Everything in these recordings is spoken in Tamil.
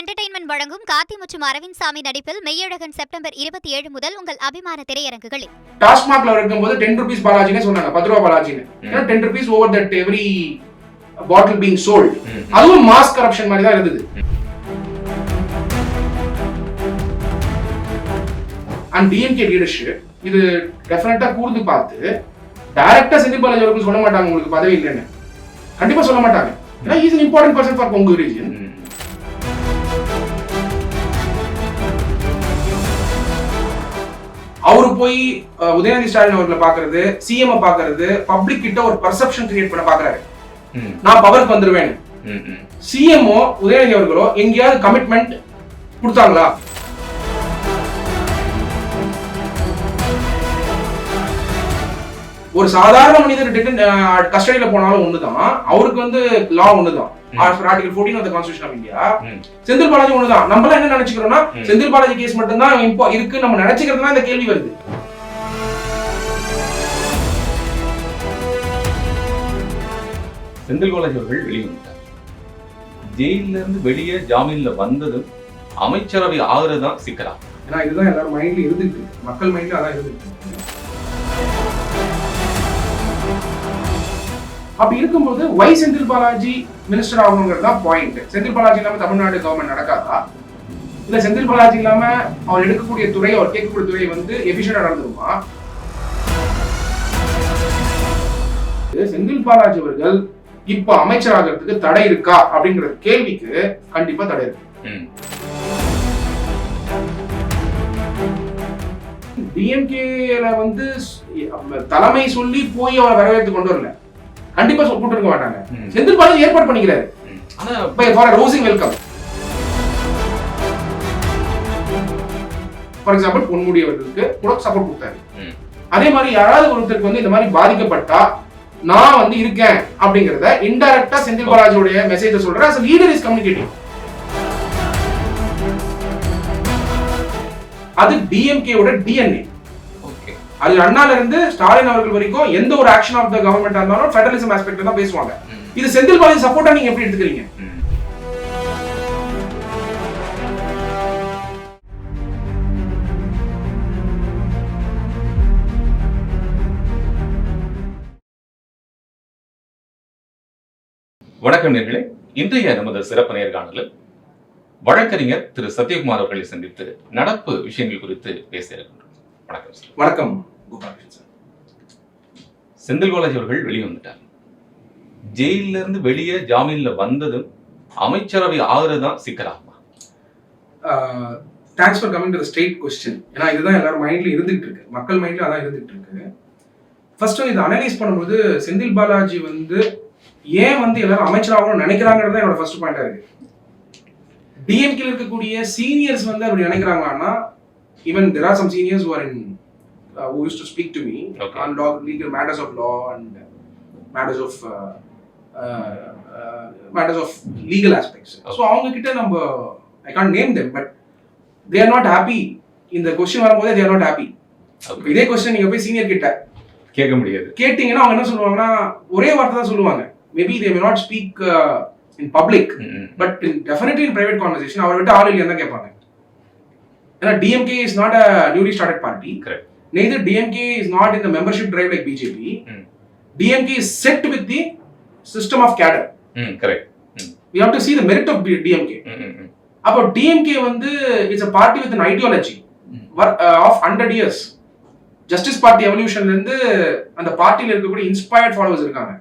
என்டர்டெயின்மெண்ட் வழங்கும் கார்த்தி மற்றும் அரவிந்த் சாமி நடிப்பில் மெய்யழகன் செப்டம்பர் 27 முதல் உங்கள் அபிமான திரையரங்குகளில். டாஸ்மாக்ல இருக்கும்போது 10 rupees பாலாஜின்னு சொன்னாங்க, 10 ரூபா பாலாஜின்னு. 10 rupees over that every bottle being sold. அதுவும் மாஸ் கரப்ஷன் மாதிரி தான் இருந்தது. அண்ட் டிஎம்கே லீடர்ஷிப் இது டெஃபினட்டா கூர்ந்து பார்த்து டைரக்டா செந்தில் பாலாஜி அவர்கள் சொல்ல மாட்டாங்க உங்களுக்கு பதவி இல்லைன்னு. கண்டிப்பா சொல்ல மாட்டாங்க. ஏன்னா is an important person for Kongu region. அவரு போய் உதயநிதி ஸ்டாலின் அவர்களை பாக்குறது, சிஎம் பாக்குறது, பப்ளிக் கிட்ட ஒரு பர்செப்ஷன் கிரியேட் பண்ண பாக்குறாரு. நான் பவருக்கு வந்துருவேன். சிஎம்ஓ உதயநிதி அவர்களோ எங்கேயாவது கமிட்மெண்ட் கொடுத்தாங்களா? ஒரு சாதாரண மனிதர் கஸ்டடியில போனாலும் ஒண்ணுதான், அவருக்கு வந்து லா ஒண்ணுதான். Article 14 of the Constitution of India. Senthil Balaji ஒண்ணுதான். நம்மள என்ன நினைச்சுக்கிறோம்னா செந்தில் பாலாஜி கேஸ் மட்டும் தான் இருக்கு நம்ம நினைச்சுக்கிறதுனா இந்த கேள்வி வருது. செந்தில் பாலாஜி அவர்கள் வெளியே வந்துட்டார். ஜெயில இருந்து வெளியே ஜாமீன்ல வந்ததும் அமைச்சரவை ஆகுறதுதான் சிக்கலா? ஏன்னா இதுதான் எல்லாரும் மைண்ட்ல இருந்துட்டு, மக்கள் மைண்ட்ல அதான் இருந்துட்டு. அப்படி இருக்கும்போது வை செந்தில் பாலாஜி மினிஸ்டர் ஆகணுங்கிறது தான் பாயிண்ட். செந்தில் பாலாஜி இல்லாம தமிழ்நாடு கவர்மெண்ட் நடக்காதா? இல்ல செந்தில் பாலாஜி இல்லாம அவர் எடுக்கக்கூடிய துறை, அவர் கேட்கக்கூடிய துறை வந்து எஃபிஷியன்டா நடந்துருமா? செந்தில் பாலாஜி அவர்கள் இப்ப அமைச்சராகிறதுக்கு தடை இருக்கா அப்படிங்கிற கேள்விக்கு கண்டிப்பா தடை இருக்கு. டிஎம்கேல வந்து தலைமை சொல்லி போய் அவரை வரவேற்று கொண்டு வரல, கண்டிப்பா கூட்டு இருக்க மாட்டாங்க. செந்தில் பாலாஜி ஏற்பாடு பண்ணிக்கிறாரு. For rousing welcome. For example Ponmudi அவர்களுக்கு கூட சப்போர்ட் கொடுத்தாரு. அதே மாதிரி யாராவது ஒருத்தருக்கு வந்து இந்த மாதிரி பாதிக்கப்பட்டா நான் வந்து இருக்கேன் அப்படிங்கறத இன்டைரக்டா செந்தில் பாலாஜியோட மெசேஜ் சொல்ற as a leader is communicating. அது டிஎம்கே ஓட டிஎன்ஏ. அது அண்ணால இருந்து ஸ்டாலின் அவர்கள் வரைக்கும் எந்த ஒரு ஆக்ஷன் ஆஃப் த கவர்மெண்ட் இருந்தாலும் ஃபெடரலிசம் ஆஸ்பெக்ட் தான் பேசுவாங்க. இது செந்தில் பாலாஜி சப்போர்ட்டா நீங்க எப்படி எடுத்துக்கிறீங்க? வணக்கம் நேயர்களே, இன்றைய நமது சிறப்பு நேர்காணலில் வழக்கறிஞர் திரு சத்யகுமார் அவர்களை சந்தித்து நடப்பு விஷயங்கள் குறித்து பேச இருக்கின்றோம். வணக்கம் சார். வணக்கம் கோபாலகிருஷ்ணன் சார். செந்தில் பாலாஜி அவர்கள் வெளியே வந்துட்டார். ஜெயில இருந்து வெளியே ஜாமீன்ல வந்ததும் அமைச்சரவை ஆகுறதுதான் சிக்கலாமா? Thanks for coming to the straight question. ஏன்னா இதுதான் எல்லாரும் மைண்ட்ல இருந்துட்டு இருக்கு, மக்கள் மைண்ட்ல அதான் இருந்துட்டு இருக்கு. ஃபர்ஸ்ட் இதை அனலைஸ் பண்ணும்போது செந்தில் பாலாஜி வந்து ஏன் வந்து எல்லாரும் அமைச்சராகணும்னு நினைக்கிறாங்கிறது என்னோட ஃபர்ஸ்ட் பாயிண்டா இருக்கு. டிஎம்கே இருக்கக்கூடிய சீனியர்ஸ் வந்து அப்படி நினைக்கிறாங்கன்னா, even there are some seniors who are in who used to speak to me on legal matters of law and matters of legal aspects. So அவங்க கிட்ட நம்ம I can't name them, but they are not happy. இந்த क्वेश्चन வரும்போது they are not happy. இதே क्वेश्चन நீங்க போய் சீனியர் கிட்ட கேட்க முடியாது. கேட்டீங்கன்னா அவங்க என்ன சொல்லுவாங்கன்னா ஒரே வார்த்தை தான் சொல்லுவாங்க. Maybe they may not speak in public, but definitely in private conversation அவரை விட்டு ஆள் இல்லையா கேட்பாங்க. ஏன்னா DMK is not a newly started party. Correct. Neither DMK is not in the membership drive like BJP. DMK is set with the system of cadre. Correct. We have to see the merit of DMK. About DMK வந்து it's a party with an ideology of 100 years. Justice Party evolutionல இருந்து அந்த பார்ட்டில இருக்கக்கூடிய inspired followers இருக்காங்க.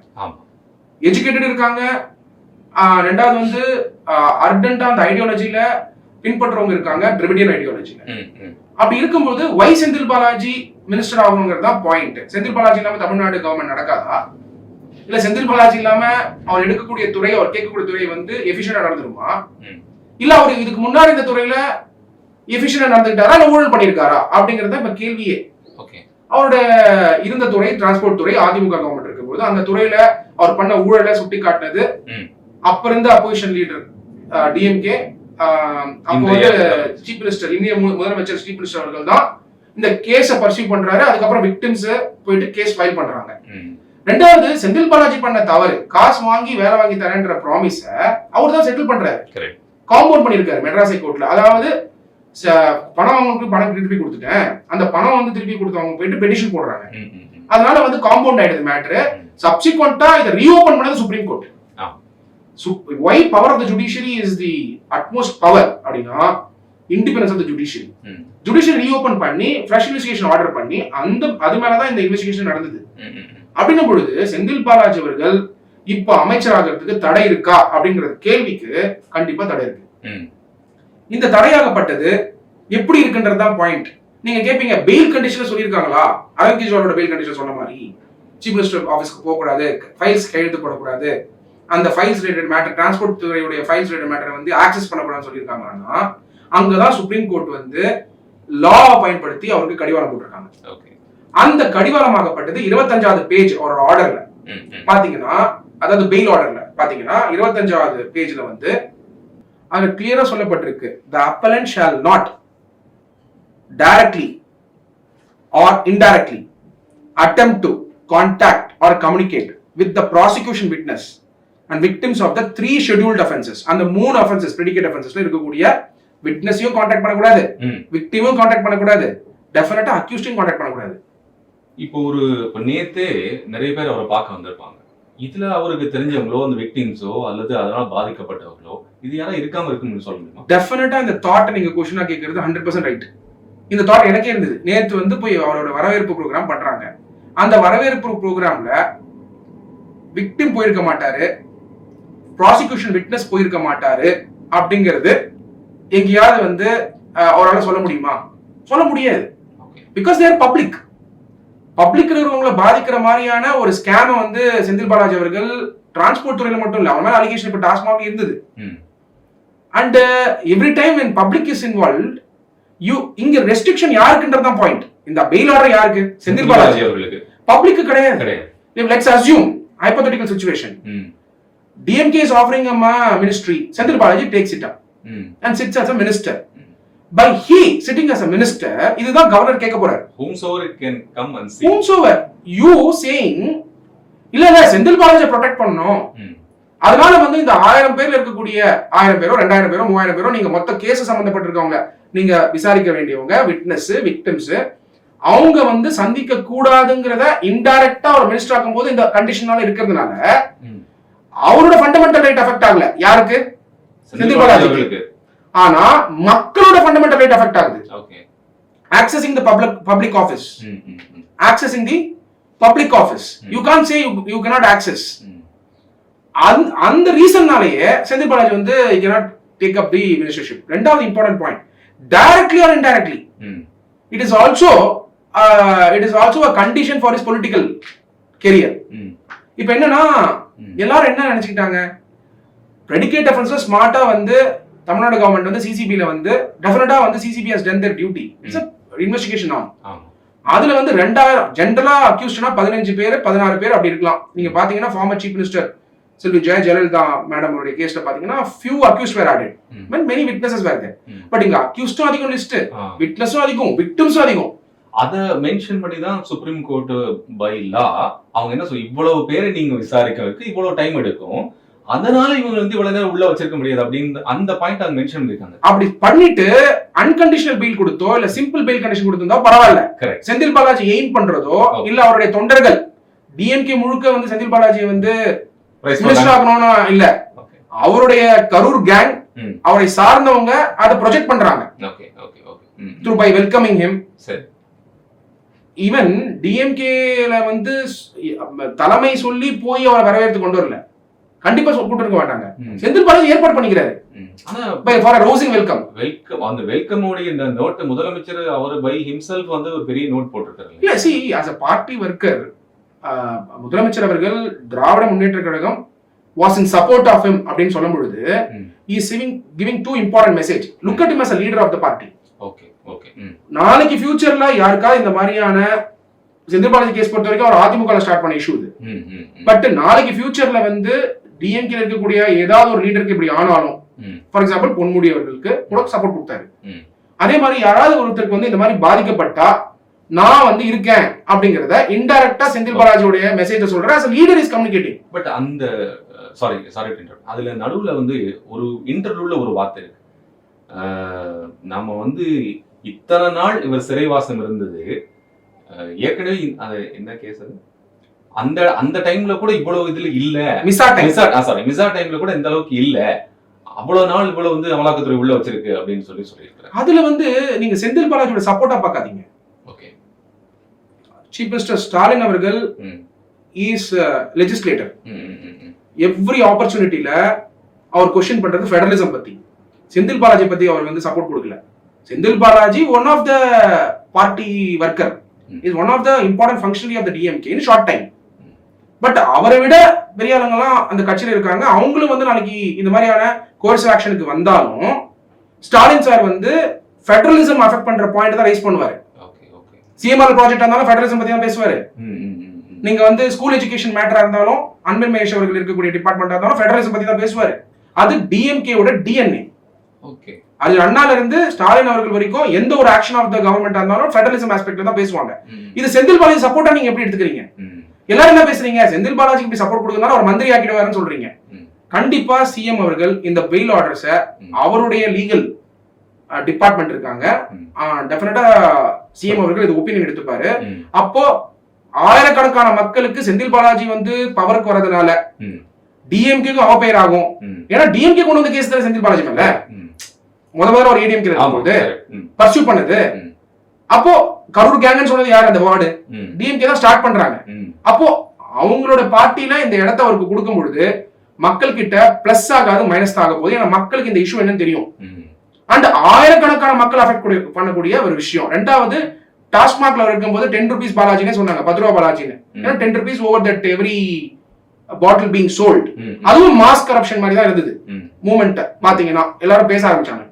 எஜுகேட்டட் இருக்காங்க. ரெண்டாவது வந்து அர்டன்டா அந்த ஐடியாலஜில பின்பற்றவங்க இருக்காங்க, திராவிடியன் ஐடியாலஜில. அப்படி இருக்கும்போது வை செந்தில் பாலாஜி மினிஸ்டர் ஆகணுங்கிறது தான் பாயிண்ட். செந்தில் பாலாஜி இல்லாம தமிழ்நாடு கவர்மெண்ட் நடக்காதா? இல்ல செந்தில் பாலாஜி இல்லாம அவர் எடுக்கக்கூடிய துறை, அவர் கேட்கக்கூடிய துறை வந்து எஃபிஷியன்டா நடந்துருமா? இல்ல அவர் இதுக்கு முன்னாடி இந்த துறையில எஃபிஷியன்டா நடந்துக்கிட்டாரா இல்ல ஊழல் பண்ணிருக்காரா அப்படிங்கறத இப்ப கேள்வியே. அவரோட இருந்த துறை டிரான்ஸ்போர்ட் துறை, அதிமுக கவர்மெண்ட் இருக்கும்போது அந்த துறையில அவர் பண்ண ஊழலை சுட்டி காட்டினது அப்ப இருந்த அப்போசிஷன் லீடர் டிஎம்கே, அப்போ வந்து சீஃப் மினிஸ்டர், இந்திய முதலமைச்சர் சீஃப் மினிஸ்டர் அவர்கள் தான் இந்த கேஸை பர்சீவ் பண்றாரு. அதுக்கப்புறம் விக்டிம்ஸ் போயிட்டு கேஸ் ஃபைல் பண்றாங்க. ரெண்டாவது செந்தில் பாலாஜி பண்ண தவறு, காசு வாங்கி வேலை வாங்கி தரேன்ற ப்ராமிஸ அவர் தான் செட்டில் பண்றாரு. காம்பவுண்ட் பண்ணியிருக்காரு மெட்ராஸ் ஹைகோர்ட்ல. அதாவது பணம் அவங்களுக்கு பணம் திருப்பி கொடுத்துட்டேன், அந்த பணம் வந்து திருப்பி கொடுத்தவங்க போயிட்டு பெட்டிஷன் போடுறாங்க. அதனால வந்து காம்பவுண்ட் ஆயிடுது மேட்ரு. சப்சிக்வெண்டா இதை ரீஓபன் பண்ணது supreme court. why power of the judiciary is the utmost power அப்படின்னா independence of the judiciary. Judicial reopen பண்ணி ஃப்ரெஷ் இன்வெஸ்டிகேஷன் ஆர்டர் பண்ணி அது மேலதான் இந்த இன்வெஸ்டிகேஷன் நடந்தது. அப்படின்னும் பொழுது செந்தில் பாலாஜி அவர்கள் இப்ப அமைச்சராகிறதுக்கு தடை இருக்கா அப்படிங்கிற கேள்விக்கு கண்டிப்பா தடை இருக்கு. இந்த தடையாகப்பட்டது எப்படி இருக்குன்றதுதான் பாயிண்ட். நீங்க கேட்பீங்க பெயில் கண்டிஷன் சொல்லியிருக்காங்களா? அரவிந்த் கெஜ்ரிவாலோட பெயில் கண்டிஷன் சொன்ன மாதிரி சீஃப் மினிஸ்டர் ஆஃபீஸ்க்கு போகக்கூடாது, ஃபைல்ஸ் கையெழுத்து போடக்கூடாது, அந்த ஃபைல்ஸ் ரிலேட்டட் மேட்டர் டிரான்ஸ்போர்ட் துறையுடைய ஃபைல்ஸ் ரிலேட்டட் மேட்டரை வந்து ஆக்சஸ் பண்ணக்கூடாதுன்னு சொல்லியிருக்காங்கன்னா அங்கதான் சுப்ரீம் கோர்ட் வந்து லாவை பயன்படுத்தி அவருக்கு கடிவாளம் போட்டிருக்காங்க. அந்த கடிவாளமாகப்பட்டது 25வது பேஜ் அவரோட ஆர்டர்ல பாத்தீங்கன்னா, அதாவது பெயில் ஆர்டர்ல பாத்தீங்கன்னா 25வது பேஜ்ல வந்து அது கிளியரா சொல்லப்பட்டிருக்கு. The appellant shall not directly or indirectly attempt to contact or communicate with the prosecution witness and victims of the 3 scheduled offenses. அந்த 3 offenses predicate offensesல இருக்கக்கூடிய விட்னஸையும் கான்டாக்ட் பண்ணக்கூடாது, விக்டிமும் கான்டாக்ட் பண்ணக்கூடாது, டெஃபினட்டா அக்யூஸ்டையும் கான்டாக்ட் பண்ணக்கூடாது. இப்போ நேத்தே நிறைய பேர் அவரை பார்க்க வந்திருப்பாங்க. இதுல அவருக்கு தெரிஞ்சவங்களோ அந்த விக்டிம்ஸோ அல்லது அதனால பாதிக்கப்பட்டவர்களோ இது யாரா இருக்காம இருக்குன்னு சொல்ல முடியுமா? டெஃபினட்டா இந்த தாட் நீங்க क्वेश्चनா கேக்குறது 100% ரைட். இந்த தாட் எனக்கே இருந்தது. நேத்து வந்து போய் அவரோட வரவேற்பு ப்ரோக்ராம் பண்றாங்க. அந்த வரவேற்பு ப்ரோக்ராம்ல விக்டிம் போயிருக்க மாட்டாரு, ப்ராசிக்யூஷன் விட்னஸ் போயிருக்க மாட்டாரு அப்படிங்கிறது எங்கேயாவது வந்து அவரால் சொல்ல முடியுமா? சொல்ல முடியாது. Because there public. பப்ளிக் இருக்கிறவங்களை பாதிக்கிற மாதிரியான ஒரு ஸ்கேம் வந்து செந்தில் பாலாஜி அவர்கள் டிரான்ஸ்போர்ட் துறையில மட்டும் இல்ல, அவன் மேல அலிகேஷன் இப்ப டாஸ்மாக் இருந்தது. And every time when public is involved, இங்க ரெஸ்ட்ரிக்ஷன் யாருக்குன்றதான் பாயிண்ட். இந்த பெயில் ஆர்டர் யாருக்கு? செந்தில் பாலாஜி அவர்களுக்கு. பப்ளிக்கு கிடையாது. Let's assume hypothetical situation. DMK is offering him a ministry. Senthil Balaji takes it up and sits as a minister. By he sitting as a minister, இதுதான் கவர்னர் கேட்க போறாரு. Whomsoever it can come and see. Whomsoever you saying இல்ல செந்தில் பாலாஜி ப்ரொடெக்ட் பண்ணணும், அதனால வந்து இந்த 1000 பேர்ல இருக்கக்கூடிய 1000 பேரோ 2000 பேரோ 3000 பேரோ நீங்க மொத்த கேஸ் சம்பந்தப்பட்டிருக்கவங்க நீங்க விசாரிக்க வேண்டியவங்க விட்னஸ் விக்டிம்ஸ் அவங்க வந்து சந்திக்க கூடாதுங்கிறத இன்டைரக்டா ஒரு மினிஸ்டர் ஆக்கும் போது இந்த கண்டிஷனால இருக்கிறதுனால அவரோட ஃபண்டமெண்டல் ரைட் அஃபெக்ட் ஆகல. யாருக்கு? செந்தில் பாலாஜிக்கு. ஆனா மக்களோட ஃபண்டமெண்டல் ரைட் அஃபெக்ட் ஆகுது. Accessing the public office. Accessing the public office. You can't say you cannot access. அந்த ரீசன்னாலேயே செந்தில் பாலாஜி வந்து you cannot take up the ministership. ரெண்டாவது important point, directly or indirectly it is also a condition for his political career. இப்போ என்னன்னா எல்லாரும் என்ன நினைச்சுக்கிட்டாங்க, predicate offense ஸ்மார்ட்டா வந்து தமிழ்நாடு கவர்மெண்ட் வந்து சிசிபில வந்து டெஃபினட்டா வந்து CCB has done their duty. It's a investigation now. அதுல வந்து 2000 ஜெனரலா அக்யூஸ்ட்னா 15 பேர் 16 பேர் அப்படி இருக்கலாம். நீங்க பாத்தீங்கன்னா ஃபார்மர் சீஃப் மினிஸ்டர் செல்வி ஜெயலலிதா மேடம் உடைய கேஸ்ல பாத்தீங்கன்னா few accused were added when many witnesses were there. But இங்க அக்யூஸ்டும் அதிகம் லிஸ்ட், விட்னஸும் அதிகம், விக்டிம்ஸும் அதிகம். அத மென்ஷன் பண்ணி தான் சுப்ரீம் கோர்ட் பை லா அவங்க என்ன இவ்வளவு பேரை நீங்க விசாரிக்கிறதுக்கு இவ்வளவு டைம் எடுக்கும், அதனால இவங்க வந்து இவ்வளவு நேரம் உள்ள வச்சிருக்க முடியாது அப்படின்னு அந்த பாயிண்ட் அங்க மென்ஷன் பண்ணிருக்காங்க. அப்படி பண்ணிட்டு அன்கண்டிஷனல் பெயில் கொடுத்தோ இல்ல சிம்பிள் பெயில் கண்டிஷன் கொடுத்திருந்தா பரவாயில்ல. செந்தில் பாலாஜி எய்ம் பண்றதோ இல்ல அவருடைய தொண்டர்கள் டிஎம்கே முழுக்க வந்து செந்தில் பாலாஜி வந்து மினிஸ்டர் ஆகணும்னா இல்ல, அவருடைய கரூர் கேங் அவரை சார்ந்தவங்க அதை ப்ரொஜெக்ட் பண்றாங்க through by welcoming him. Even டிஎம்கேல வந்து தலைமை சொல்லி போய் அவரை வரவேற்று கொண்டு வரல, கண்டிப்பா கூட்டு இருக்க மாட்டாங்க. செந்தில் பாலாஜி ஏற்பாடு பண்ணிக்கிறாரு ஃபார் a rousing welcome. அந்த வெல்கம் உடைய இந்த நோட் முதலமைச்சர் அவர் பை himself வந்து ஒரு பெரிய நோட் போட்டுருக்காரு. இல்ல see as a party worker முதலமைச்சர் அவர்கள் Dravida Munnetra Kazhagam was in support of him அப்படின்னு சொல்லும் பொழுது he is giving two important message. Look at him as a leader of the party. நாளைக்கு ஃபியூச்சர்ல யாருக்கா இந்த மாதிரியான செந்தில் பாலாஜி கேஸ் பொறுத்த வரைக்கும் அவர் அதிமுக ஸ்டார்ட் பண்ண இஷ்யூ இது. பட் நாளைக்கு ஃபியூச்சர்ல வந்து டிஎம்கே இருக்கக்கூடிய ஏதாவது ஒரு லீடருக்கு இப்படி ஆனாலும், ஃபார் எக்ஸாம்பிள் பொன்முடி அவர்களுக்கு கூட சப்போர்ட் கொடுத்தாரு, அதே மாதிரி யாராவது ஒருத்தருக்கு வந்து இந்த மாதிரி பாதிக்கப்பட்டா நான் வந்து இருக்கேன் அப்படிங்கறத இன்டைரக்டா செந்தில் பாலாஜியோட மெசேஜ் சொல்றேன். as a leader is communicating. But அந்த சாரி அதுல நடுவுல வந்து ஒரு இன்டர்வியூல ஒரு வார்த்தை இருக்கு. நம்ம வந்து இத்தனை நாள் இவர் சிறைவாசம் இருந்தது, ஏற்கனவே அது என்ன கேஸ் அது, அந்த டைம்ல கூட இவ்வளவு இதுல இல்ல, மிசா டைம்ல கூட இந்த அளவுக்கு இல்ல, அவ்வளவு நாள் இவ்வளவு வந்து அமலாக்கத்துறை உள்ள வச்சிருக்கு அப்படின்னு சொல்லியிருக்காரு. அதுல வந்து நீங்க செந்தில் பாலாஜியோட சப்போர்ட்டா பார்க்காதீங்க. ஓகே, சீஃப் மினிஸ்டர் ஸ்டாலின் அவர்கள் இஸ் லெஜிஸ்லேட்டர். எவ்ரி ஆப்பர்ச்சுனிட்டில அவர் கொஸ்டின் பண்றது ஃபெடரலிசம் பத்தி. செந்தில் பாலாஜி பத்தி அவர் வந்து சப்போர்ட் கொடுக்கல. Senthil Balaji one of the party worker, is one of the important functionary of the DMK in short time. But அவரை விட பெரிய ஆளுங்கெல்லாம் அந்த கட்சியில இருக்காங்க. அவங்களும் வந்து நாளைக்கு இந்த மாதிரியான கோர்ஸ் ஆக்ஷனுக்கு வந்தாலும் ஸ்டாலின் சார் வந்து ஃபெடரலிசம் அஃபெக்ட் பண்ற பாயிண்ட் தான் ரைஸ் பண்ணுவாரு. சிஎம்ஆர் ப்ராஜெக்ட் இருந்தாலும் ஃபெடரலிசம் பத்தி தான் பேசுவாரு. நீங்க வந்து ஸ்கூல் எஜுகேஷன் மேட்டரா இருந்தாலும் அன்பில் மகேஷ் அவர்கள் இருக்கக்கூடிய டிபார்ட்மெண்டா இருந்தாலும் ஃபெடரலிசம் பத்தி தான் பேசுவாரு. அது டிஎம்கேவோட டிஎன்ஏ. ஓகே, அது அண்ணால இருந்து ஸ்டாலின் அவர்கள் வரைக்கும் எந்த ஒரு ஆக்ஷன் ஆஃப் த கவர்மெண்டா இருந்தாலும் ஃபெடரலிசம் ஆஸ்பெக்ட்ல தான் பேசுவாங்க. இது செந்தில் பாலாஜி சப்போர்ட்டா நீங்க எப்படி எடுத்துக்கிறீங்க? எல்லாரும் என்ன பேசுறீங்க, செந்தில் பாலாஜிக்கு இப்படி சப்போர்ட் கொடுக்கறதுனால அவர் மந்திரி ஆக்கிடுவாருன்னு சொல்றீங்க. கண்டிப்பா சிஎம் அவர்கள் இந்த பெயில் ஆர்டர்ஸ அவருடைய லீகல் டிபார்ட்மெண்ட் இருக்காங்க, டெஃபினட்டா சிஎம் அவர்கள் இது ஒப்பீனியன் எடுத்துப்பாரு. அப்போ ஆயிரக்கணக்கான மக்களுக்கு செந்தில் பாலாஜி வந்து பவருக்கு வரதுனால டிஎம்கேக்கு அவப்பெயர் ஆகும். ஏன்னா டிஎம்கே கொண்டு வந்த கேஸ் தான் செந்தில் பாலாஜி மேல முதல்ல ஒரு ஏடிஎம்கே இருக்கும்போது பர்சூ பண்ணது. அப்போ கரூர் கேங்னு சொன்னது யார்? அந்த வார்டு டிஎம்கே தான் ஸ்டார்ட் பண்றாங்க. அப்போ அவங்களோட பார்ட்டில இந்த இடத்த அவருக்கு கொடுக்கும் பொழுது மக்கள் கிட்ட பிளஸ் ஆகாது, மைனஸ் ஆக போகுது. ஏன்னா மக்களுக்கு இந்த இஷ்யூ என்னன்னு தெரியும். அண்ட் ஆயிரக்கணக்கான மக்கள் அஃபெக்ட் பண்ணக்கூடிய ஒரு விஷயம். ரெண்டாவது, டாஸ்மாக்ல இருக்கும்போது 10 rupees பாலாஜினே சொன்னாங்க, 10 ரூபா பாலாஜின்னு. ஏன்னா 10 rupees over that every bottle being sold. அதுவும் மாஸ் கரப்ஷன் மாதிரி தான் இருந்தது. மூமெண்ட் பாத்தீங்கன்னா எல்லாரும் பேச ஆரம்பிச்சாங்க.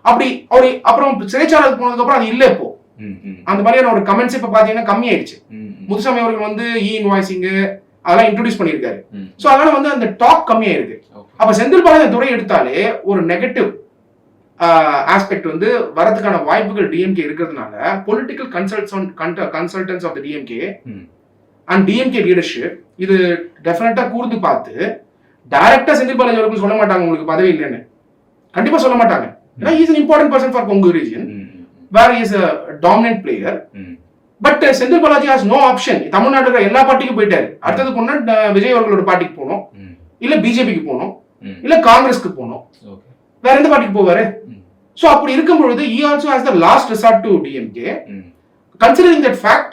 அப்படி அவரு அப்புறம் சிறைச்சாலைக்கு போனதுக்கு அப்புறம் அது இல்ல. இப்போ அந்த மாதிரியான ஒரு கமெண்ட்ஸ் இப்ப பாத்தீங்கன்னா கம்மி ஆயிடுச்சு. முத்துசாமி அவர்கள் வந்து இன்வாய்சிங் அதெல்லாம் இன்ட்ரோடியூஸ் பண்ணிருக்காரு. சோ அதனால வந்து அந்த டாக் கம்மியாயிருக்கு. அப்ப செந்தில் பாலாஜி துறை எடுத்தாலே ஒரு நெகட்டிவ் ஆஸ்பெக்ட் வந்து வரதுக்கான வாய்ப்புகள் டிஎம்கே இருக்கிறதுனால political consultants of the DMK and DMK leadership இது டெஃபினட்டா கூர்ந்து பார்த்து டைரக்டா செந்தில் பாலாஜி அவர்கள் சொல்ல மாட்டாங்க உங்களுக்கு பதவி இல்லைன்னு. கண்டிப்பா சொல்ல மாட்டாங்க. ஏன்னா he is an important person for Kongu region where he is a dominant player. But Senthil Balaji has no option. தமிழ்நாட்டுல எல்லா பார்ட்டிக்கும் போயிட்டாரு. அடுத்ததுக்கு முன்னாடி விஜய் அவர்களோட பார்ட்டிக்கு போகணும், இல்ல பிஜேபிக்கு போகணும், இல்ல காங்கிரஸ்க்கு போகணும். வேற எந்த பார்ட்டிக்கு போவாரு? சோ அப்படி இருக்கும் பொழுது he also has the last resort to DMK. Considering that fact,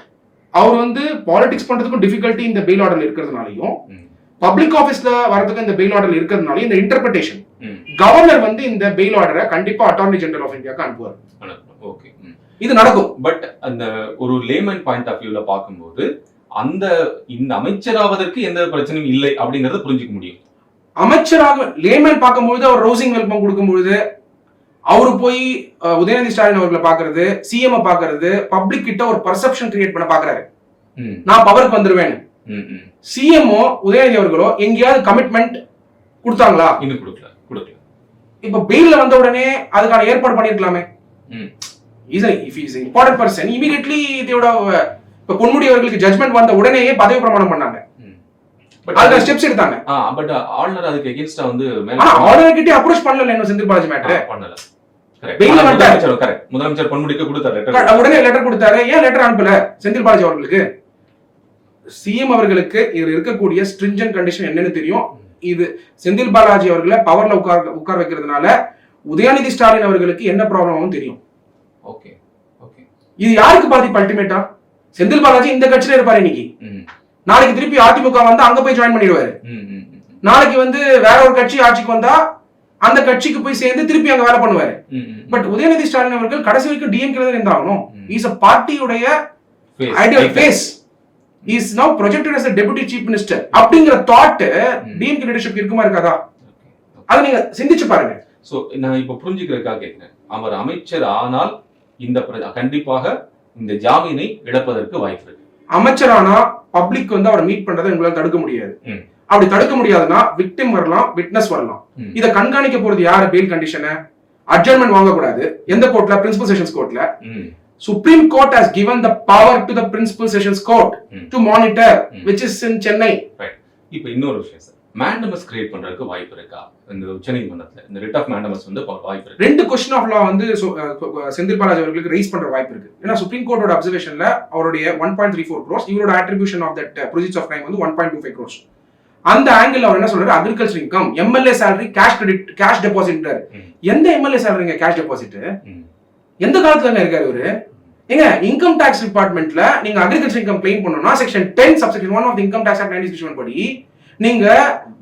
அவர் வந்து பாலிடிக்ஸ் பண்றதுக்கும் டிஃபிகல்ட்டி இந்த பெயில் ஆர்டர்ல இருக்கிறதுனாலையும் பப்ளிக் ஆபீஸ்ல வரதுக்கு இந்த பெயில் ஆர்டர் இருக்கிறதுனால இந்த இன்டர்பிரேஷன் கவர்னர் வந்து இந்த பெயில் ஆர்டரை கண்டிப்பா அட்டார்னி ஜெனரல் ஆஃப் இந்தியாக்கு அனுப்புவார். ஓகே, இது நடக்கும். பட் அந்த ஒரு லேமன் பாயிண்ட் ஆஃப் வியூல பாக்கும்போது இந்த அமைச்சராவதற்கு எந்த பிரச்சனையும் இல்லை அப்படிங்கறத புரிஞ்சுக்க முடியும். அமைச்சராக லேமன் பார்க்கும்போது அவர் ரோசிங் வெல்கம் கொடுக்கும்பொழுது அவரு போய் உதயநிதி ஸ்டாலின் அவர்களை பாக்குறது, சிஎம் பாக்குறது, பப்ளிக் கிட்ட ஒரு பர்செப்ஷன் கிரியேட் பண்ண பாக்குறாரு, நான் பவருக்கு வந்துருவேன். சிஎம்ஓ உதயநிதி அவர்களோ எங்கேயாவது கமிட்மெண்ட் கொடுத்தாங்களா? இன்னும் கொடுக்கல. இப்ப பெயில்ல வந்த உடனே அதுக்கான ஏற்பாடு பண்ணிருக்கலாமே. if he is an important person, immediately இதோட இப்ப பொன்முடி அவர்களுக்கு ஜட்ஜ்மெண்ட் வந்த உடனேயே பதவி பிரமாணம் பண்ணாங்க. அதுல ஸ்டெப்ஸ் எடுத்தாங்க. பட் ஆளுநர் அதுக்கு எகென்ஸ்டா வந்து ஆளுநர் கிட்ட அப்ரோச் பண்ணல. என்ன செந்தில் பாலாஜி மேட்டர் பண்ணல. பெயில்ல வந்தாரு. கரெக்ட். முதலமைச்சர் பொன்முடிக்கு கொடுத்தாரு லெட்டர். உடனே லெட்டர் கொடுத்தாரு. ஏன் லெட்டர் அனுப்பல செந்தில் பாலாஜி அவர்களுக்கு? சிஎம் அவர்களுக்கு இதுல இருக்கக்கூடிய ஸ்ட்ரிஞ்சன்ட் கண்டிஷன் என்னன்னு தெரியும். இது செந்தில் பாலாஜி அவர்களை பவர்ல உட்கார வைக்கிறதுனால உதயநிதி ஸ்டாலின் அவர்களுக்கு என்ன ப்ராப்ளம் தெரியும். Okay okay. இது யாருக்கு பாதிப்பு? அல்டிமேட்டா செந்தில் பாலாஜி இந்த கட்சியில இருப்பாரு. இன்னைக்கு நாளைக்கு திருப்பி அதிமுக வந்து அங்க போய் ஜாயின் பண்ணிடுவாரு. நாளைக்கு வந்து வேற ஒரு கட்சி ஆட்சிக்கு வந்தா அந்த கட்சிக்கு போய் சேர்ந்து திருப்பி அங்க வேலை பண்ணுவாரு. பட் உதயநிதி ஸ்டாலின் அவர்கள் கடைசி வரைக்கும் டிஎம்கே தான் இருந்தாகணும். இஸ் a பார்ட்டியுடைய ideal face. He is now projected as a deputy chief minister. அப்படிங்கிற தாட் டிஎம்கே லீடர்ஷிப் இருக்குமா இருக்காதா? அதை நீங்க சிந்திச்சு பாருங்க. சோ நான் இப்ப புரிஞ்சுக்கிறதுக்காக கேட்கிறேன். அவர் அமைச்சர் ஆனால் இந்த கண்டிப்பாக இந்த ஜாமீனை இழப்பதற்கு வாய்ப்பு இருக்கு. அமைச்சரானா பப்ளிக் வந்து அவரை மீட் பண்றதை உங்களால தடுக்க முடியாது. அப்படி தடுக்க முடியாதுன்னா விக்டிம் வரலாம், விட்னஸ் வரலாம். இதை கண்காணிக்க போறது யாரு? பெயில் கண்டிஷனை அட்ஜர்மெண்ட் வாங்கக்கூடாது. எந்த கோர்ட்ல? பிரின்சிபல் செஷன்ஸ் கோர்ட்ல. Supreme Court has given the power to the Principal Sessions Court to monitor, which is in Chennai. Right. இப்போ இன்னொரு விஷயம் சார், மேண்டமஸ் கிரியேட் பண்றதுக்கு வாய்ப்பு இருக்கா இந்த உச்சநீதிமன்றத்துல? இந்த ரிட் ஆஃப் மேண்டமஸ் வந்து வாய்ப்பு இருக்கு. 2 கொஸ்டின் ஆஃப் லா வந்து செந்தில் பாலாஜி அவர்களுக்கு ரைஸ் பண்ற வாய்ப்பு இருக்கு. ஏன்னா சுப்ரீம் கோர்ட்டோட அப்சர்வேஷன்ல அவருடைய 1.34 crores, இவரோட attribution of that procedure of crime வந்து 1.25 crores. அந்த ஆங்கிள் அவர் என்ன சொல்றாரு, agriculture income, MLA salary, cash credit, cash deposit. எந்த எம்எல்ஏ சேலரிங்க கேஷ் டெபாசிட்? எந்த காலத்துல இருக்காரு இவரு? ஏங்க, இன்கம் டாக்ஸ் டிபார்ட்மெண்ட்ல நீங்க அக்ரிகல்ச்சர் இன்கம் கிளைம் பண்ணனும்னா section 10 subsection 1 of the income tax act 1961 படி நீங்க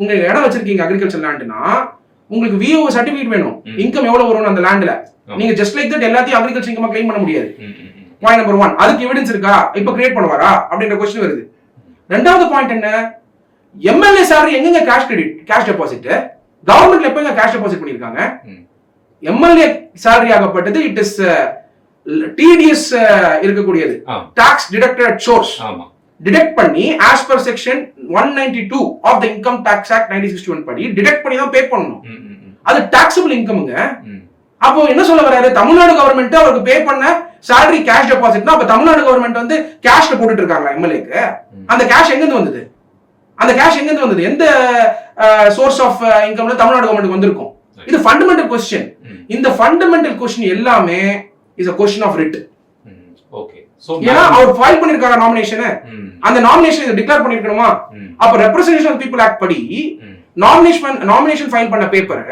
உங்க இடம் வச்சிருக்கீங்க அக்ரிகல்ச்சர் லேண்ட்னா உங்களுக்கு விஓ சர்டிபிகேட் வேணும். இன்கம் எவ்வளவு வரும் அந்த லேண்ட்ல. நீங்க ஜஸ்ட் லைக் தட் எல்லாத்தையும் அக்ரிகல்ச்சர் இன்கம் கிளைம் பண்ண முடியாது. Point number 1. அதுக்கு எவிடன்ஸ் இருக்கா, இப்ப கிரியேட் பண்ணுவாரா அப்படின்ற क्वेश्चन வருது. ரெண்டாவது பாயிண்ட் என்ன, எம்எல்ஏ salary எங்கங்க கேஷ் கிரெடிட், கேஷ் டெபாசிட்? கவர்மெண்ட்ல எப்பங்க கேஷ் டெபாசிட் பண்ணிருக்காங்க? எம்எல்ஏ salary ஆகப்பட்டது இட் இஸ் டிடிஎஸ் இருக்கக்கூடியது, tax deducted at source. Deduct பண்ணி as per section 192 of the income tax act 1961 படி டிடக்ட் பண்ணி தான் பே பண்ணணும். அது டாக்ஸபிள் இன்கம்ங்க. அப்போ என்ன சொல்ல வராரு, தமிழ்நாடு கவர்மெண்ட் அவருக்கு பே பண்ண salary கேஷ் டெபாசிட்னா அப்ப தமிழ்நாடு கவர்மெண்ட் வந்து கேஷ்ல போட்டுட்டு இருக்காங்க எம்எல்ஏக்கு. அந்த கேஷ் எங்க இருந்து வந்தது? அந்த கேஷ் எங்க இருந்து வந்தது? எந்த சோர்ஸ் ஆஃப் இன்கம்ல தமிழ்நாடு கவர்மெண்ட் வந்திருக்கும்? இது ஃபண்டமெண்டல் क्वेश्चन. இந்த ஃபண்டமெண்டல் क्वेश्चन எல்லாமே is a question of writ. Okay. So ஏன்னா அவர் ஃபைல் பண்ணிருக்காங்க நாமினேஷன், அந்த நாமினேஷன் இத டிக்ளேர் பண்ணிருக்கணுமா? அப்ப ரெப்ரசன்டேஷன் ஆஃப் பீப்பிள் ஆக்ட் படி நாமினேஷன் ஃபைல் பண்ண பேப்பர்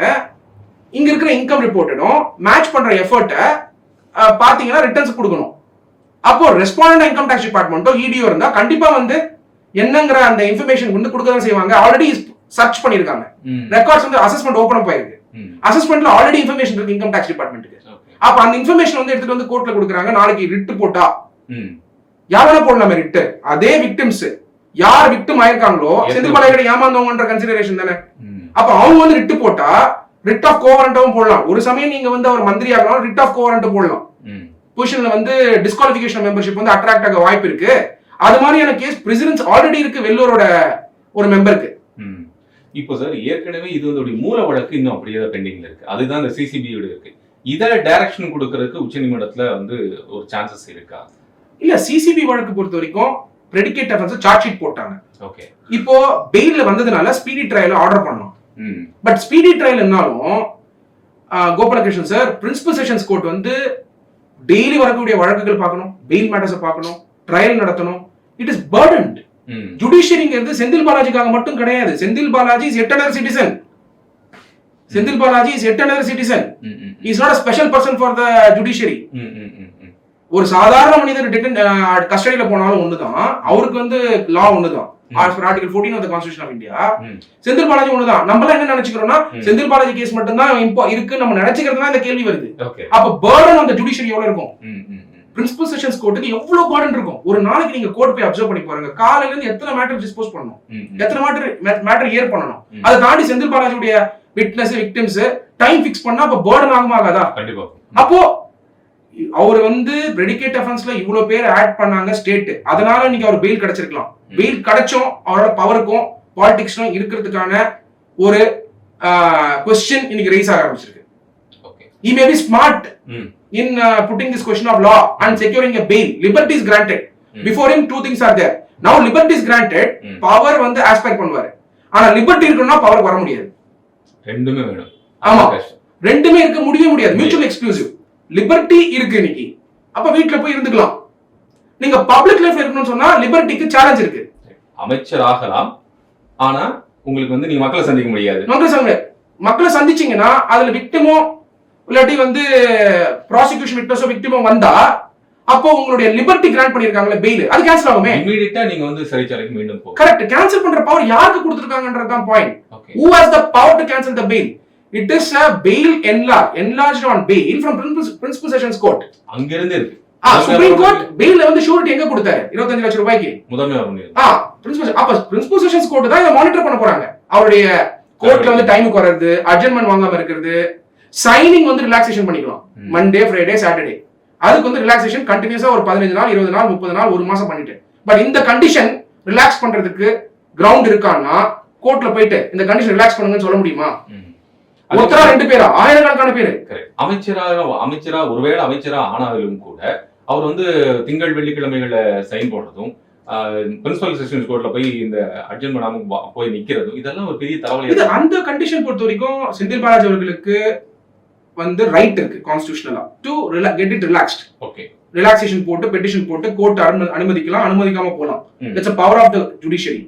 இங்க இருக்கிற இன்கம் ரிப்போர்ட்டடும் மேட்ச் பண்ற எஃபர்ட்டை பாத்தீங்கன்னா ரிட்டர்ன்ஸ் கொடுக்கணும். அப்போ ரெஸ்பாண்டன்ட் இன்கம் டாக்ஸ் டிபார்ட்மெண்ட்டோ இடியோ இருந்தா கண்டிப்பா வந்து என்னங்கிற அந்த இன்ஃபர்மேஷன் வந்து கொடுக்க தான் செய்வாங்க. ஆல்ரெடி சர்ச் பண்ணிருக்காங்க, ரெக்கார்ட்ஸ் வந்து அசஸ்மெண்ட் ஓபன் அப் ஆயிருக்கு. அசஸ்மெண்ட்ல ஆல்ரெடி இன்ஃபர்மேஷன் இருக்கு இன்கம் டாக்ஸ் டிபார்ட்மெண்ட்டுக்கு. அப்ப அந்த இன்ஃபர்மேஷன் வந்து எடுத்துட்டு வந்து கோர்ட்ல கொடுக்குறாங்க. நாளைக்கு ரிட் போட்டா யாரும் போடலாமே ரிட். அதே விக்டிம்ஸ் யார் விக்டிம் ஆயிருக்காங்களோ செந்தில் பாலாஜி ஏமாந்தவங்கன்ற கன்சிடரேஷன் தானே. அப்ப அவங்க வந்து ரிட் போட்டா ரிட் ஆஃப் கோவரண்டாவும் போடலாம். ஒரு சமயம் நீங்க வந்து அவர் மந்திரி ஆகலாம், ரிட் ஆஃப் கோவரண்ட் போடலாம். பொசிஷன்ல வந்து டிஸ்குவாலிஃபிகேஷன் மெம்பர்ஷிப் வந்து அட்ராக்ட் ஆக வாய்ப்பு இருக்கு. அது மாதிரியான கேஸ் பிரசிடென்ஸ் ஆல்ரெடி இருக்கு வெள்ளூரோட ஒரு மெம்பருக்கு. இப்போ சார் ஏற்கனவே இது வந்து மூல வழக்கு இன்னும் அப்படியே பெண்டிங்ல இருக்கு. அதுதான் இந்த சிசிபியோட இருக்கு. இத டைரக்ஷன் கொடுக்கிறதுக்கு உச்சநீதிமன்றத்துல வந்து ஒரு சான்சஸ் இருக்கா? இல்ல, சிசிபி வழக்கு பொறுத்த வரைக்கும் பிரெடிகேட் அஃபென்ஸ் சார்ஜ் ஷீட் போட்டாங்க. ஓகே. இப்போ பெயில்ல வந்ததுனால ஸ்பீடி ட்ரையல் ஆர்டர் பண்ணலாம். பட் ஸ்பீடி ட்ரையல் என்னாலும் Gopalakrishnan sir, principal sessions court வந்து டெய்லி வரக்கூடிய வழக்குகள் பார்க்கணும், பெயில் மேட்டர்ஸ் பார்க்கணும், ட்ரையல் நடத்தணும். It is burdened. ஜுடிஷியரிங்கிறது செந்தில் பாலாஜிக்காக மட்டும் கிடையாது. Senthil Balaji is yet another citizen. Senthil Balaji is yet another citizen. He is not a special person for the judiciary. ஒரு சாதாரண மனிதர் கஸ்டடியில போனாலும் ஒண்ணுதான், அவருக்கு வந்து லா ஒண்ணுதான். Article 14 of the Constitution of India. Senthil Balaji ஒண்ணுதான். நம்ம எல்லாம் என்ன நினைச்சுக்கிறோம்னா செந்தில் பாலாஜி கேஸ் மட்டும் தான் இருக்கு நம்ம நினைச்சுக்கிறதுனா இந்த கேள்வி வருது. அப்ப பர்டன் ஆன் தி ஜுடிஷியரி எவ்வளவு இருக்கும்? பிரின்சிபல் செஷன்ஸ் கோர்ட்டுக்கு எவ்வளவு பர்டன் இருக்கும்? ஒரு நாளைக்கு நீங்க கோர்ட் போய் அப்சர்வ் பண்ணி பாருங்க, காலையில இருந்து எத்தனை மேட்டர் டிஸ்போஸ் பண்ணணும், எத்தனை மேட்டர் ஹியர் பண்ணணும். அதை தாண்டி செந்தில் பாலாஜியுடைய விட்னஸ் விக்டிம்ஸ் டைம் ஃபிக்ஸ் பண்ணா அப்ப பர்டன் ஆகுமாகாதா? கண்டிப்பா. அப்போ அவர் வந்து பிரெடிகேட் அஃபென்ஸ்ல இவ்வளவு பேர் ஆட் பண்ணாங்க ஸ்டேட், அதனால இன்னைக்கு அவர் பெயில் கிடைச்சிருக்கலாம். பெயில் கிடைச்சும் அவரோட பவருக்கும் பாலிடிக்ஸ்லும் இருக்கிறதுக்கான ஒரு क्वेश्चन இன்னைக்கு ரைஸ் ஆக ஆரம்பிச்சிருக்கு. He may be smart in putting this question of law and securing a bail. Liberty is granted. Before him two things are there. Now liberty is granted, power வந்து ஆஸ்பெக்ட் பண்ணுவாரு. ஆனா லிபர்ட்டி இருக்கணும்னா பவர் வர முடியாது. ரெண்டுமே வேணும். ஆமா, ரெண்டுமே இருக்க முடியாது. Mutual exclusive. லிபர்ட்டி இருக்கு இன்னைக்கு, அப்ப வீட்ல போய் இருந்துக்கலாம். நீங்க பப்ளிக் லைஃப்ல இருக்கணும்னு சொன்னா லிபர்ட்டிக்கு சேலஞ்ச் இருக்கு. அமைச்சர் ஆகலாம், ஆனா உங்களுக்கு வந்து நீங்க மக்களை சந்திக்க முடியாது. மக்களை சந்திச்சீங்கன்னா அதுல விக்டிமோ இல்லாட்டி வந்து ப்ராசிக்யூஷன் விட்னஸோ விக்டிமோ வந்தா அப்போ உங்களுடைய லிபர்ட்டி கிராண்ட் பண்ணிருக்காங்களே பெயில், அது கேன்சல் ஆகுமே. இமிடியேட்டா நீங்க வந்து சிறைச்சாலைக்கு மீண்டும் போங்க. கரெக்ட். கேன்சல் பண்ற பவர் யாருக்கு கொடுத்திருக்காங்கன்றது தான் point. Who has the power to cancel the bail? It is a bail enlarged on bail from Principal Sessions Court. அங்க இருந்து இருக்கு. சுப்ரீம் கோர்ட் பெயில்ல வந்து ஷூரிட்டி எங்க கொடுத்தாரு? 25 லட்சம் ரூபாய்க்கு முதன்மை வரும். பிரின்சிபல் செஷன்ஸ் கோர்ட் தான் இத மானிட்டர் பண்ண போறாங்க. அவருடைய கோர்ட்ல வந்து டைம் குறைறது, அட்ஜென்ட்மென்ட் வாங்காம இருக்கிறது, சைனிங் வந்து ரிலாக்சேஷன் பண்ணிக்கலாம். மண்டே, ஃப்ரைடே, சாட்டர்டே அதுக்கு வந்து ரிலாக்சேஷன் கண்டினியூஸா ஒரு 15 நாள், 20 நாள், 30 நாள், ஒரு மாசம் பண்ணிட்டு. பட் இந்த கண்டிஷன் ரிலாக்ஸ் பண்றதுக்கு கிரவுண்ட் இருக்கான்னா கோர்ட்ல போயிட்டு இந்த கண்டிஷன் ரிலாக்ஸ் பண்ணுங்கன்னு சொல்ல முடியுமா? ஒருத்தரா, ரெண்டு பேரா, ஆயிரக்கணக்கான பேரு. அமைச்சரா ஒருவேளை அமைச்சரா ஆனாலும் கூட அவர் வந்து திங்கள் வெள்ளிக்கிழமைகளை சைன் போடுறதும் பிரின்சிபல் செஷன்ஸ் கோர்ட்ல போய் இந்த அட்ஜன் பண்ணாம போய் நிக்கிறதும் இதெல்லாம் ஒரு பெரிய தலைவலி. இது அந்த கண்டிஷன் பொறுத்த வரைக்கும் செந்தில் பாலாஜி அவர்களுக்கு வந்து ரைட் இருக்கு கான்ஸ்டிடியூஷனலா to get it relaxed. Okay, relaxation போட்டு பெட்டிஷன் போட்டு கோர்ட் அனுமதிக்கலாம், அனுமதிக்காம போலாம். It's a power of the judiciary.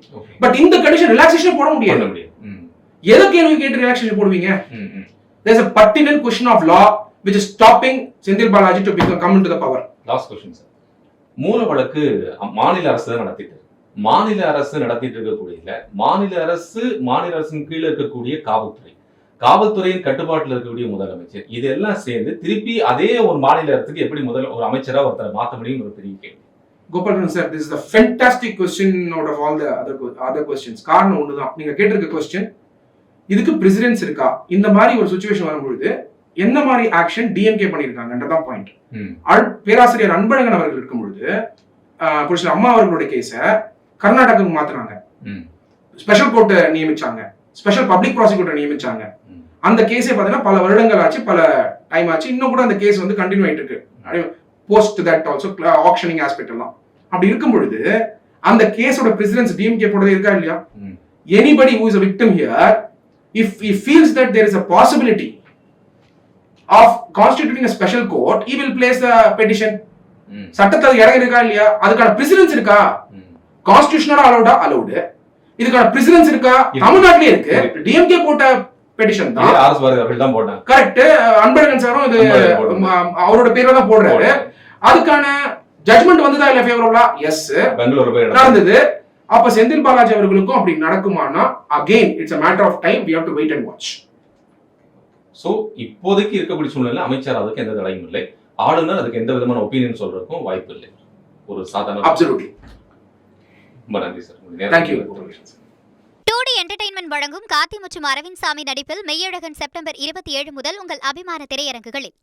But இந்த கண்டிஷன் ரிலாக்ஸேஷன் போட முடியாது. எதை கேள்வி கேட்டு ரிலாக்ஸேஷன் போடுவீங்க? there is a pertinent question of law which is stopping Senthil Balaji to come into the power. Last question sir. மூல வழக்கு மாநில அரசு தான் நடத்திட்டு இருக்கு. மாநில அரசு நடத்திட்டு இருக்கக்கூடிய மாநில அரசின் கீழே இருக்கக்கூடிய காவல்துறையின் கட்டுப்பாட்டில் இருக்கக்கூடிய முதலமைச்சர் இதெல்லாம் சேர்ந்து திருப்பி அதே ஒரு மாநில அரசுக்கு எப்படி ஒரு அமைச்சரா ஒருத்தரை மாற்ற முடியும் ஒரு பெரிய கேள்வி. Gopalan sir, this is a fantastic question out of all the other questions. காரணம் ஒண்ணுதான், நீங்க கேட்டிருக்க கொஸ்டின் இதுக்கு பிரசிடென்ஸ் இருக்கா, இந்த மாதிரி ஒரு சிச்சுவேஷன் வரும்பொழுது என்ன மாதிரி ஆக்ஷன் டிஎம்கே பண்ணிருக்காங்கன்றதான் பாயிண்ட். பேராசிரியர் அன்பழகன் அவர்கள் இருக்கும் பொழுது புருஷன் அம்மா அவர்களுடைய கேஸ கர்நாடகாவுக்கு மாத்தினாங்க, ஸ்பெஷல் கோர்ட் நியமிச்சாங்க, ஸ்பெஷல் பப்ளிக் ப்ராசிக்யூட்டர் நியமிச்சாங்க. அந்த கேஸே பாத்தீங்கன்னா பல வருடங்கள் ஆச்சு, பல டைம் ஆச்சு, இன்னும் கூட அந்த கேஸ் வந்து கண்டினியூ ஆயிட்டு இருக்கு post that also auctioning aspect எல்லாம். அப்படி இருக்கும் பொழுது அந்த கேஸோட பிரசிடென்ஸ் டிஎம்கே போடுறது இருக்கா இல்லையா? Anybody who is a victim here, if he feels that there is a possibility of constituting a special court, he will place the petition. சட்டத்துல இடம் இருக்கா இல்லையா? அதுக்கான பிரசிடென்ஸ் இருக்கா? கான்ஸ்டிடியூஷனலா அலௌட். இதுக்கான பிரசிடென்ஸ் இருக்கா? தமிழ்நாட்டிலே இருக்கு. டிஎம்கே போட்ட பெட்டிஷன் தான், ஆர்எஸ் பாரதி அவர்கள் தான் போட்டாங்க. கரெக்ட். அன்பழகன் சாரும் இது அவரோட பேர்ல தான் போடுறாரு. அதுக்கான ஜட்ஜ்மெண்ட் வந்ததா இல்ல ஃபேவரபிளா? எஸ், பெங்களூர் போய் நடந்தது. அப்ப செந்தில் பாலாஜி அவர்களுக்கும் அப்படி நடக்குமானா again it's a matter of time, we have to wait and watch. So இப்போதைக்கு இருக்கக்கூடிய சூழ்நிலை அமைச்சர் அதுக்கு எந்த தடையும் இல்லை, ஆளுநர் அதுக்கு எந்த விதமான ஒப்பீனியன் சொல்றதுக்கும் வாய்ப்பு இல்லை. ஒரு சாதாரண அப்சல்யூட்லி. ரொம்ப நன்றி sir. Thank you. 2D entertainment வழங்கும் கார்த்தி மற்றும் அரவிந்த் சாமி நடிப்பில் மெய்யழகன் செப்டம்பர் 27 முதல் உங்கள் அபிமான திரையரங்குகளில்.